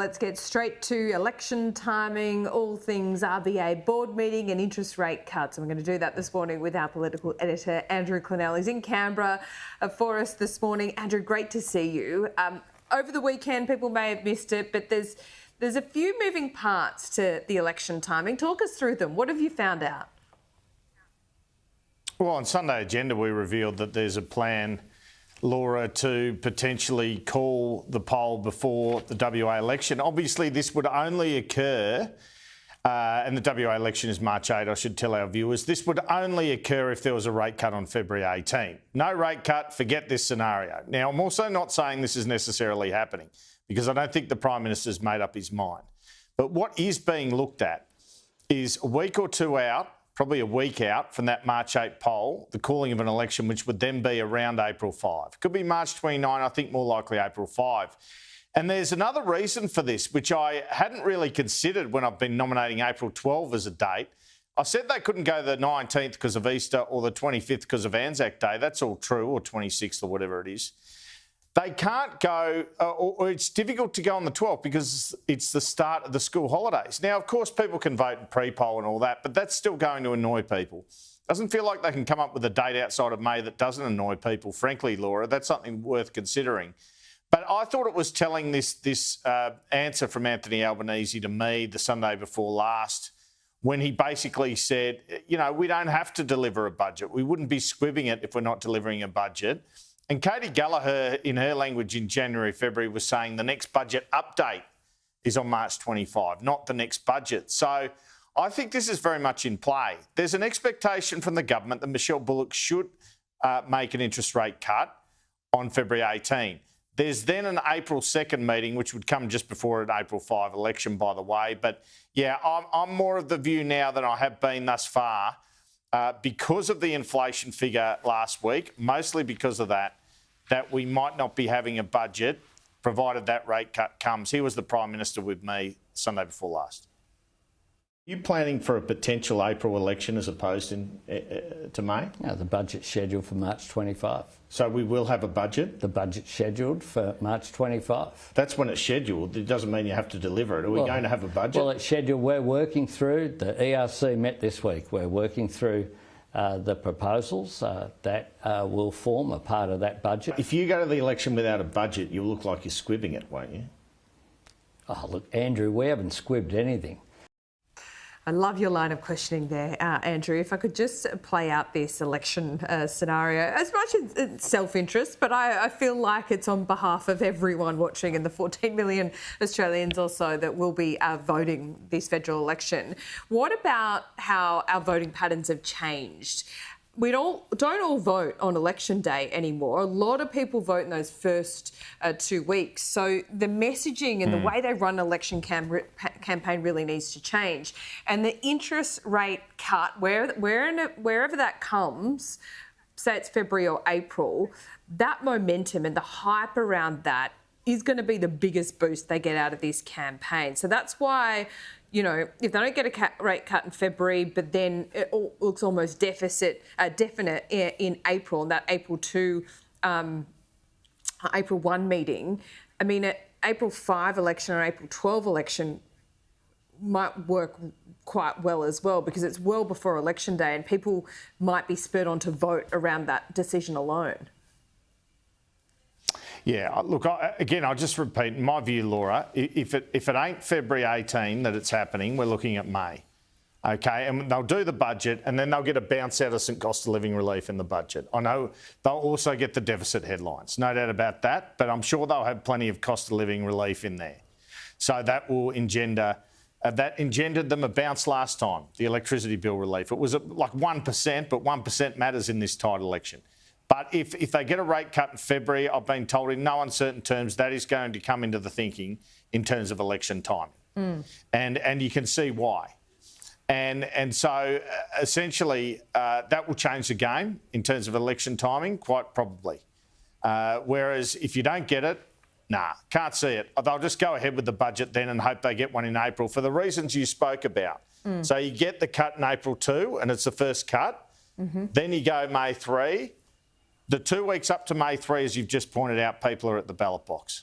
let's get straight to election timing, all things RBA board meeting and interest rate cuts. And we're going to do that this morning with our political editor, Andrew Clennell. He's in Canberra for us this morning. Andrew, great to see you. Over the weekend, people may have missed it, but there's a few moving parts to the election timing. Talk us through them. What have you found out? Well, on Sunday Agenda, we revealed that there's a plan, Laura, to potentially call the poll before the WA election. Obviously, this would only occur, and the WA election is March 8, I should tell our viewers, this would only occur if there was a rate cut on February 18. No rate cut, forget this scenario. Now, I'm also not saying this is necessarily happening because I don't think the Prime Minister's made up his mind. But what is being looked at is a week or two out, probably a week out from that March 8 poll, the calling of an election, which would then be around April 5. Could be March 29, I think more likely April 5. And there's another reason for this, which I hadn't really considered when I've been nominating April 12 as a date. I said they couldn't go the 19th because of Easter or the 25th because of Anzac Day. That's all true, or 26th or whatever it is. They can't go, or it's difficult to go on the 12th because it's the start of the school holidays. Now, of course, people can vote in pre-poll and all that, but that's still going to annoy people. Doesn't feel like they can come up with a date outside of May that doesn't annoy people, frankly, Laura. That's something worth considering. But I thought it was telling this answer from Anthony Albanese to me the Sunday before last, when he basically said, you know, we don't have to deliver a budget. We wouldn't be squibbing it if we're not delivering a budget. And Katie Gallagher, in her language in January, February, was saying the next budget update is on March 25, not the next budget. So I think this is very much in play. There's an expectation from the government that Michelle Bullock should make an interest rate cut on February 18. There's then an April 2nd meeting, which would come just before an April 5 election, by the way. But, yeah, I'm more of the view now than I have been thus far because of the inflation figure last week, mostly because of that we might not be having a budget provided that rate cut comes. He was the Prime Minister with me Sunday before last. Are you planning for a potential April election as opposed to May? No, the budget's scheduled for March 25. So we will have a budget? The budget's scheduled for March 25. That's when it's scheduled. It doesn't mean you have to deliver it. Are we going to have a budget? Well, it's scheduled. We're working through. The ERC met this week. We're working through the proposals that will form a part of that budget. If you go to the election without a budget, you'll look like you're squibbing it, won't you? Oh, look, Andrew, we haven't squibbed anything. I love your line of questioning there, Andrew. If I could just play out this election scenario, as much as self-interest, but I feel like it's on behalf of everyone watching and the 14 million Australians or so that will be voting this federal election. What about how our voting patterns have changed? We don't all vote on election day anymore. A lot of people vote in those first 2 weeks. So the messaging and the way they run an election campaign really needs to change. And the interest rate cut, wherever that comes, say it's February or April, that momentum and the hype around that is going to be the biggest boost they get out of this campaign. So that's why, you know, if they don't get a rate cut in February, but then it looks almost definite in April, and that April 1 meeting, I mean, an April 5 election or April 12 election might work quite well as well because it's well before election day and people might be spurred on to vote around that decision alone. Yeah, look, again, I'll just repeat, in my view, Laura, if it ain't February 18 that it's happening, we're looking at May. OK, and they'll do the budget and then they'll get a bounce out of some cost of living relief in the budget. I know they'll also get the deficit headlines, no doubt about that, but I'm sure they'll have plenty of cost of living relief in there. So that will engender, that engendered them a bounce last time, the electricity bill relief. It was like 1%, but 1% matters in this tight election. But if they get a rate cut in February, I've been told in no uncertain terms that is going to come into the thinking in terms of election timing. And you can see why. And so essentially that will change the game in terms of election timing, quite probably. Whereas if you don't get it, nah, can't see it. They'll just go ahead with the budget then and hope they get one in April for the reasons you spoke about. So you get the cut in April 2 and it's the first cut. Then you go May 3. The 2 weeks up to May 3, as you've just pointed out, people are at the ballot box.